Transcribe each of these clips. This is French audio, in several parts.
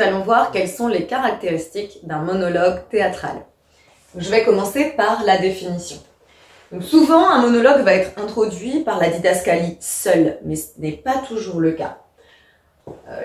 allons voir quelles sont les caractéristiques d'un monologue théâtral. Je vais commencer par la définition. Donc souvent, un monologue va être introduit par la didascalie seule, mais ce n'est pas toujours le cas.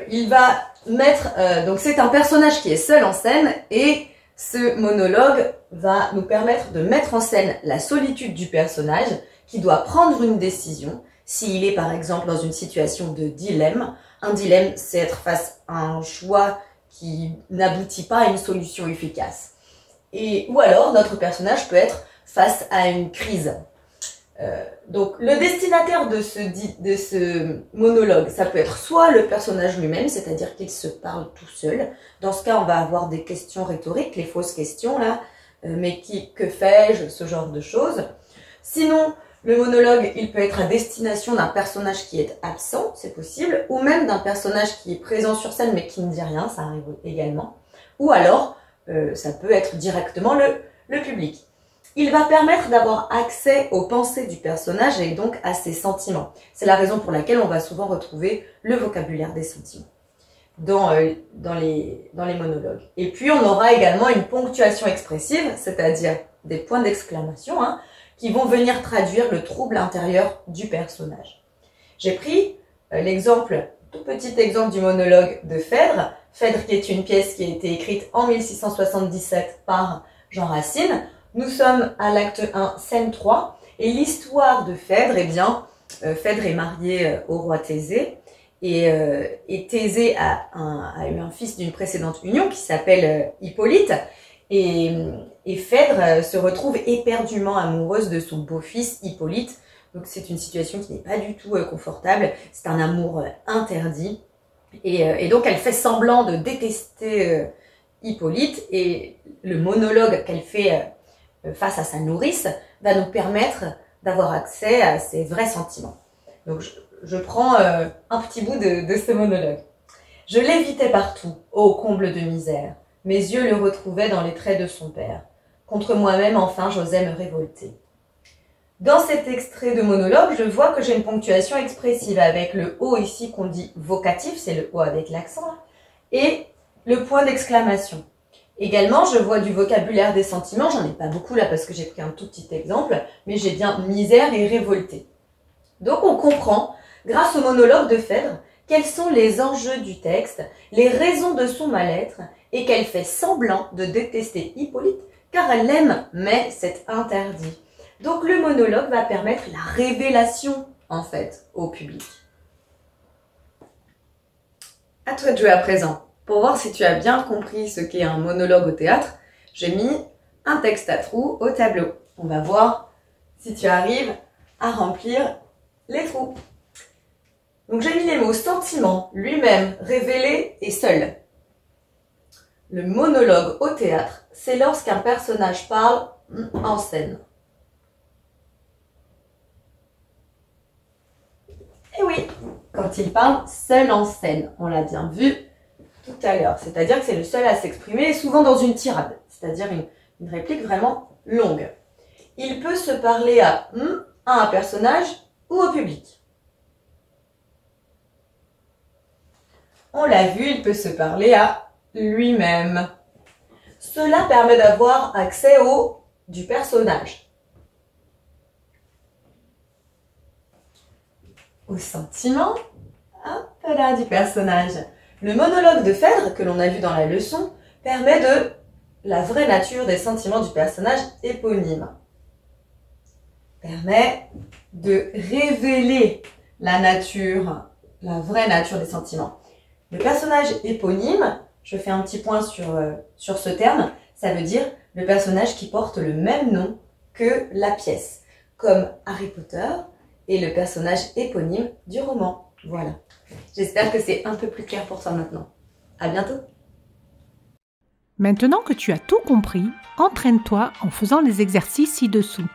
Il va mettre, donc c'est un personnage qui est seul en scène et ce monologue va nous permettre de mettre en scène la solitude du personnage qui doit prendre une décision s'il est par exemple dans une situation de dilemme. Un dilemme, c'est être face à un choix qui n'aboutit pas à une solution efficace. Ou alors, notre personnage peut être face à une crise. Donc, le destinataire de ce monologue, ça peut être soit le personnage lui-même, c'est-à-dire qu'il se parle tout seul. Dans ce cas, on va avoir des questions rhétoriques, les fausses questions là, mais que fais-je, ce genre de choses. Sinon, le monologue, il peut être à destination d'un personnage qui est absent, c'est possible, ou même d'un personnage qui est présent sur scène mais qui ne dit rien, ça arrive également. Ou alors, ça peut être directement le public. Il va permettre d'avoir accès aux pensées du personnage et donc à ses sentiments. C'est la raison pour laquelle on va souvent retrouver le vocabulaire des sentiments dans les monologues. Et puis, on aura également une ponctuation expressive, c'est-à-dire des points d'exclamation, qui vont venir traduire le trouble intérieur du personnage. J'ai pris tout petit exemple du monologue de Phèdre. Phèdre qui est une pièce qui a été écrite en 1677 par Jean Racine. Nous sommes à l'acte 1, scène 3. Et l'histoire de Phèdre, eh bien, Phèdre est mariée au roi Thésée. Et Thésée a eu un fils d'une précédente union qui s'appelle Hippolyte. Et Phèdre se retrouve éperdument amoureuse de son beau-fils Hippolyte. Donc c'est une situation qui n'est pas du tout confortable. C'est un amour interdit. Et donc elle fait semblant de détester Hippolyte. Et le monologue qu'elle fait face à sa nourrice va nous permettre d'avoir accès à ses vrais sentiments. Donc je prends un petit bout de ce monologue. Je l'évitais partout, ô comble de misère. Mes yeux le retrouvaient dans les traits de son père. Contre moi-même, enfin, j'osais me révolter. Dans cet extrait de monologue, je vois que j'ai une ponctuation expressive avec le « o » ici qu'on dit vocatif, c'est le « o » avec l'accent, et le point d'exclamation. Également, je vois du vocabulaire des sentiments, j'en ai pas beaucoup là parce que j'ai pris un tout petit exemple, mais j'ai bien misère et révolté. Donc on comprend, grâce au monologue de Phèdre, quels sont les enjeux du texte, les raisons de son mal-être, et qu'elle fait semblant de détester Hippolyte car elle l'aime, mais c'est interdit. Donc le monologue va permettre la révélation, en fait, au public. À toi de jouer à présent. Pour voir si tu as bien compris ce qu'est un monologue au théâtre, j'ai mis un texte à trous au tableau. On va voir si tu arrives à remplir les trous. Donc j'ai mis les mots sentiment, lui-même, révélé et seul. Le monologue au théâtre, c'est lorsqu'un personnage parle en scène. Et oui, quand il parle seul en scène, on l'a bien vu tout à l'heure. C'est-à-dire que c'est le seul à s'exprimer, souvent dans une tirade, c'est-à-dire une réplique vraiment longue. Il peut se parler à un personnage ou au public. On l'a vu, il peut se parler à lui-même. Cela permet d'avoir accès du personnage, au sentiment du personnage. Le monologue de Phèdre, que l'on a vu dans la leçon, permet de la vraie nature des sentiments du personnage éponyme. Permet de révéler la vraie nature des sentiments. Le personnage éponyme, je fais un petit point sur ce terme, ça veut dire le personnage qui porte le même nom que la pièce, comme Harry Potter est le personnage éponyme du roman. Voilà. J'espère que c'est un peu plus clair pour toi maintenant. À bientôt. Maintenant que tu as tout compris, entraîne-toi en faisant les exercices ci-dessous.